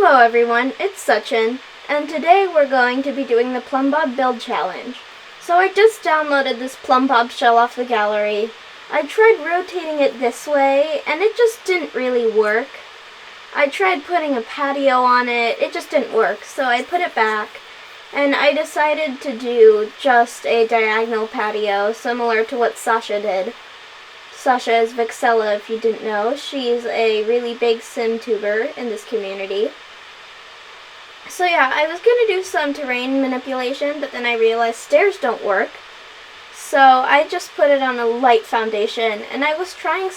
Hello everyone, it's Sachin, and today we're going to be doing the Plumbob build challenge. So I just downloaded this Plumbob shell off the gallery. I tried rotating it this way, and it just didn't really work. I tried putting a patio on it, it just didn't work, so I put it back, and I decided to do just a diagonal patio, similar to what Sasha did. Sasha is Vixella, if you didn't know. She's a really big sim tuber in this community. So yeah, I was going to do some terrain manipulation, but then I realized stairs don't work. So I just put it on a light foundation, and I was trying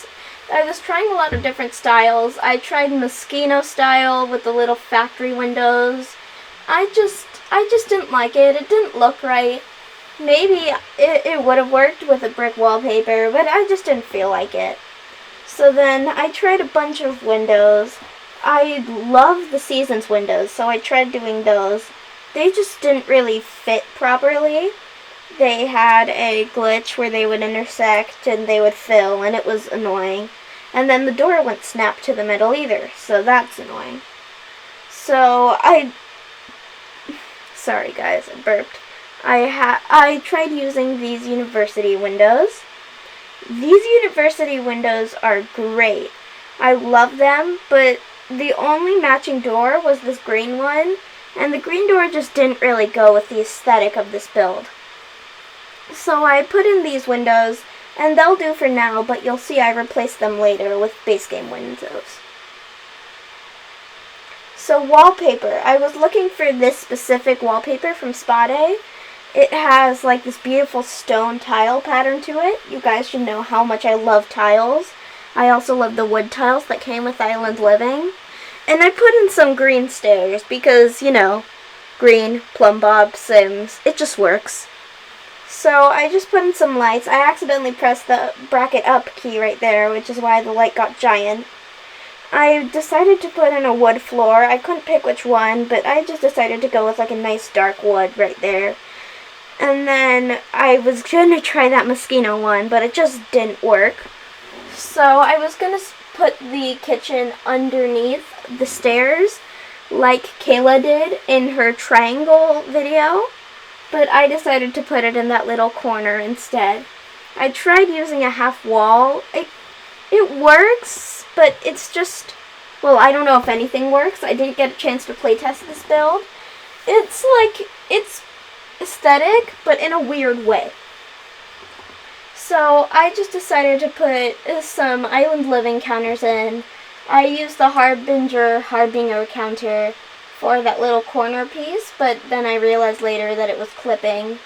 a lot of different styles. I tried Moschino style with the little factory windows. I just didn't like it. It didn't look right. Maybe it would have worked with a brick wallpaper, but I just didn't feel like it. So then I tried a bunch of windows. I love the Seasons windows, so I tried doing those. They just didn't really fit properly. They had a glitch where they would intersect and they would fill, and it was annoying. And then the door wouldn't snap to the middle either, so that's annoying. So sorry guys, I burped. I tried using these university windows. These university windows are great. I love them, but the only matching door was this green one, and the green door just didn't really go with the aesthetic of this build. So I put in these windows, and they'll do for now, but you'll see I replaced them later with base game windows. So wallpaper. I was looking for this specific wallpaper from Spade. It has like this beautiful stone tile pattern to it. You guys should know how much I love tiles. I also love the wood tiles that came with Island Living. And I put in some green stairs because, you know, green, Plumbob, Sims, it just works. So I just put in some lights. I accidentally pressed the bracket up key right there, which is why the light got giant. I decided to put in a wood floor. I couldn't pick which one, but I just decided to go with like a nice dark wood right there. And then I was going to try that Moschino one, but it just didn't work. So I was going to put the kitchen underneath the stairs like Kayla did in her triangle video, but I decided to put it in that little corner instead. I tried using a half wall. It works, but it's just, well, I don't know if anything works. I didn't get a chance to playtest this build. It's aesthetic, but in a weird way. So I just decided to put some Island Living counters in. I used the Harbinger counter for that little corner piece, but then I realized later that it was clipping.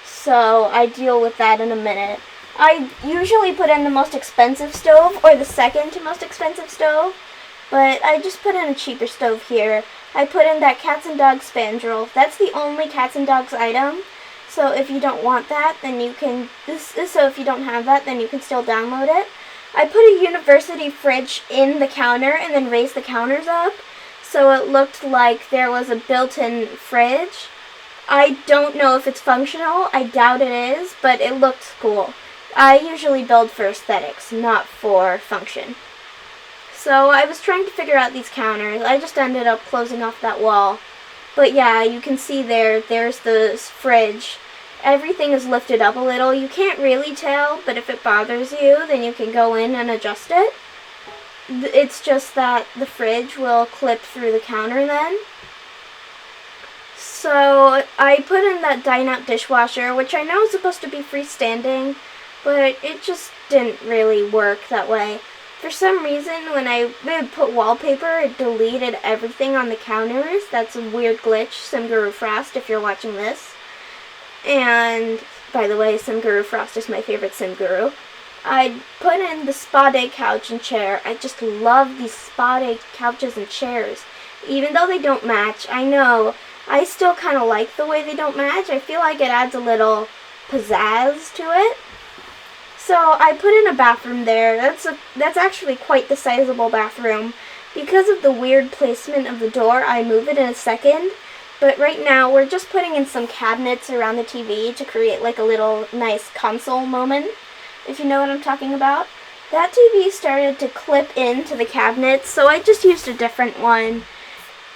So I deal with that in a minute. I usually put in the most expensive stove, or the second to most expensive stove, but I just put in a cheaper stove here. I put in that cats and dogs spandrel. That's the only cats and dogs item. So if you don't want that, then you can, if you don't have that, then you can still download it. I put a university fridge in the counter and then raised the counters up, so it looked like there was a built-in fridge. I don't know if it's functional. I doubt it is, but it looked cool. I usually build for aesthetics, not for function. So I was trying to figure out these counters. I just ended up closing off that wall. But yeah, you can see there's the fridge. Everything is lifted up a little. You can't really tell, but if it bothers you, then you can go in and adjust it. It's just that the fridge will clip through the counter then. So I put in that dine-out dishwasher, which I know is supposed to be freestanding, but it just didn't really work that way. For some reason, when I put wallpaper, it deleted everything on the counters. That's a weird glitch. SimGuru Frost, if you're watching this. And, by the way, SimGuru Frost is my favorite SimGuru. I put in the Spade couch and chair. I just love these Spade couches and chairs. Even though they don't match, I know, I still kind of like the way they don't match. I feel like it adds a little pizzazz to it. So I put in a bathroom there. That's actually quite the sizable bathroom. Because of the weird placement of the door, I move it in a second. But right now, we're just putting in some cabinets around the TV to create like a little nice console moment, if you know what I'm talking about. That TV started to clip into the cabinets, so I just used a different one.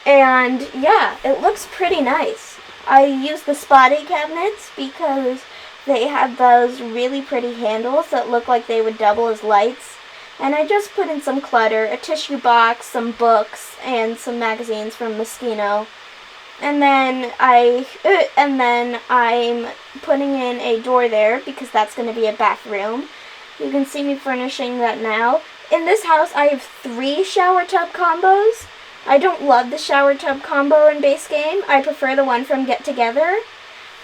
And yeah, it looks pretty nice. I used the spotty cabinets because they had those really pretty handles that look like they would double as lights. And I just put in some clutter, a tissue box, some books, and some magazines from Moschino. And then I'm putting in a door there because that's going to be a bathroom. You can see me furnishing that now. In this house, I have 3 shower tub combos. I don't love the shower tub combo in base game. I prefer the one from Get Together,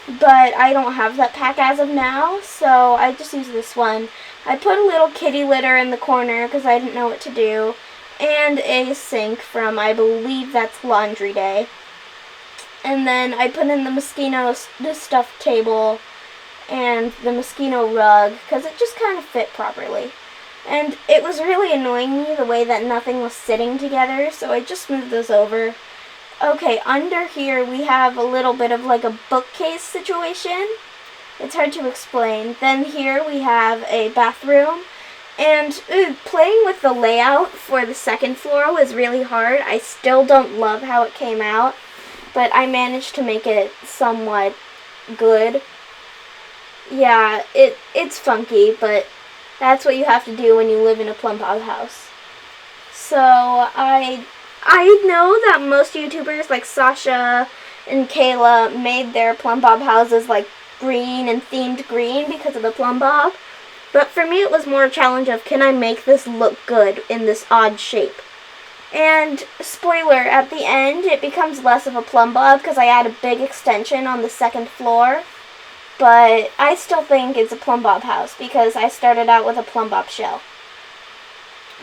but I don't have that pack as of now, so I just use this one. I put a little kitty litter in the corner because I didn't know what to do, and a sink from, I believe that's Laundry Day. And then I put in the Moschino stuffed table and the Moschino rug because it just kind of fit properly. And it was really annoying me the way that nothing was sitting together, so I just moved those over. Okay, under here we have a little bit of like a bookcase situation. It's hard to explain. Then here we have a bathroom. And playing with the layout for the second floor was really hard. I still don't love how it came out, but I managed to make it somewhat good. Yeah, it's funky, but that's what you have to do when you live in a Plumbob house. So I know that most YouTubers like Sasha and Kayla made their Plumbob houses like green and themed green because of the Plumbob. But for me it was more a challenge of, can I make this look good in this odd shape? And spoiler, at the end it becomes less of a Plumbob because I add a big extension on the second floor. But I still think it's a Plumbob house because I started out with a Plumbob shell.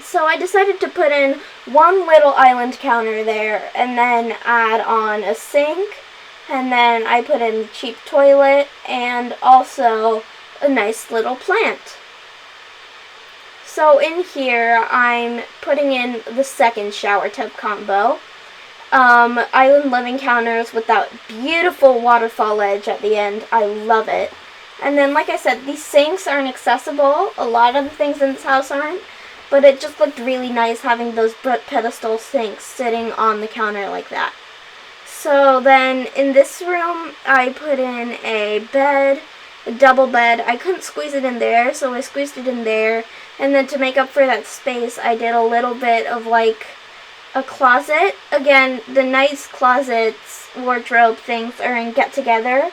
So I decided to put in one little island counter there and then add on a sink. And then I put in the cheap toilet and also a nice little plant. So in here I'm putting in the second shower tub combo. Island living counters with that beautiful waterfall edge at the end. I love it. And then, like I said, these sinks aren't accessible. A lot of the things in this house aren't. But it just looked really nice having those pedestal sinks sitting on the counter like that. So then, in this room, I put in a bed, a double bed. I couldn't squeeze it in there, so I squeezed it in there. And then to make up for that space, I did a little bit of, like, a closet. Again, the nice closets, wardrobe things are in Get Together.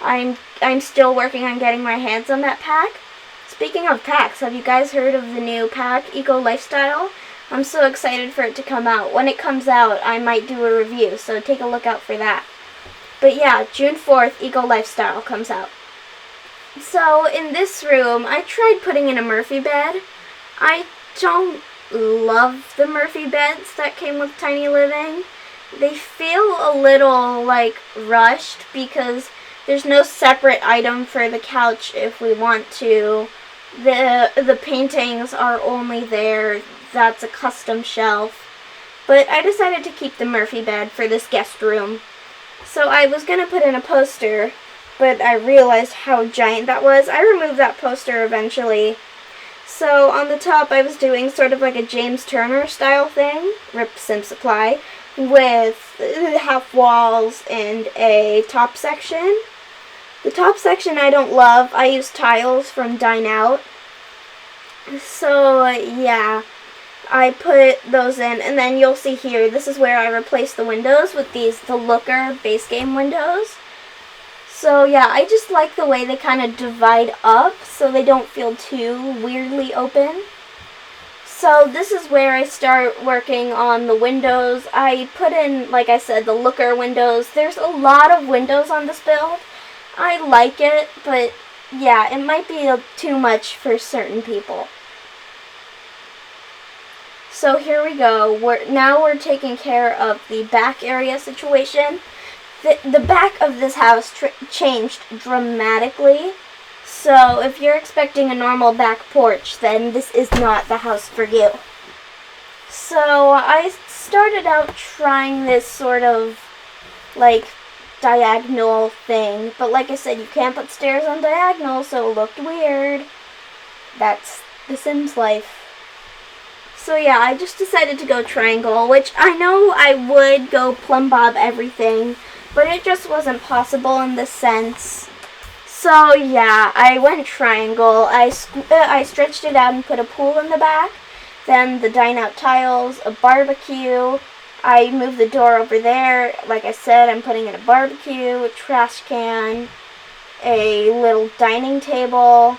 I'm still working on getting my hands on that pack. Speaking of packs, have you guys heard of the new pack, Eco Lifestyle? I'm so excited for it to come out. When it comes out, I might do a review, so take a look out for that. But yeah, June 4th, Eco Lifestyle comes out. So in this room, I tried putting in a Murphy bed. I don't love the Murphy beds that came with Tiny Living. They feel a little like rushed because there's no separate item for the couch if we want to. The paintings are only there. That's a custom shelf. But I decided to keep the Murphy bed for this guest room. So I was going to put in a poster, but I realized how giant that was. I removed that poster eventually. So on the top I was doing sort of like a James Turner style thing, Rip Sim Supply, with half walls and a top section. The top section I don't love. I use tiles from Dine Out. So yeah, I put those in, and then you'll see here, this is where I replaced the windows with the Looker base game windows. So yeah, I just like the way they kind of divide up so they don't feel too weirdly open. So this is where I start working on the windows. I put in, like I said, the Looker windows. There's a lot of windows on this build. I like it, but yeah, it might be too much for certain people. So here we go. Now we're taking care of the back area situation. The back of this house changed dramatically. So if you're expecting a normal back porch, then this is not the house for you. So I started out trying this sort of like diagonal thing, but like I said, you can't put stairs on diagonal, so it looked weird. That's The Sims life. So yeah, I just decided to go triangle, which I know I would go Plumbob everything, but it just wasn't possible in this sense. So yeah, I went triangle. I stretched it out and put a pool in the back, then the dine out tiles, a barbecue. I moved the door over there. Like I said, I'm putting in a barbecue, a trash can, a little dining table,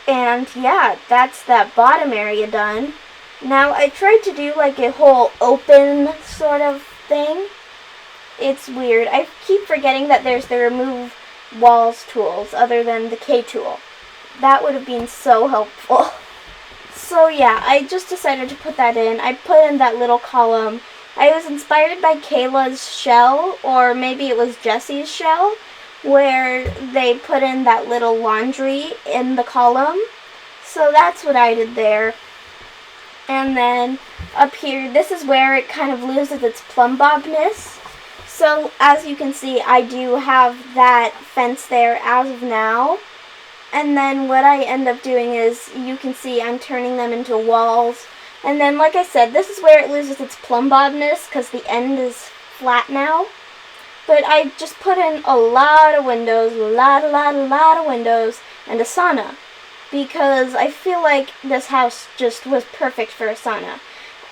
and yeah, that's that bottom area done. Now I tried to do like a whole open sort of thing. It's weird. I keep forgetting that there's the remove walls tools other than the K tool. That would have been so helpful. So yeah, I just decided to put that in. I put in that little column. I was inspired by Kayla's shell, or maybe it was Jessie's shell, where they put in that little laundry in the column. So that's what I did there. And then up here, this is where it kind of loses its Plumbobness. So as you can see, I do have that fence there as of now. And then what I end up doing is, you can see I'm turning them into walls. And then, like I said, this is where it loses its Plumbobness because the end is flat now. But I just put in a lot of windows, a lot of windows, and a sauna. Because I feel like this house just was perfect for a sauna.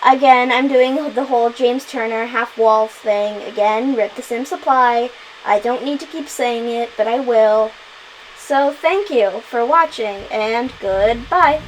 Again, I'm doing the whole James Turner half walls thing. Again, rip the Sim Supply. I don't need to keep saying it, but I will. So thank you for watching, and goodbye.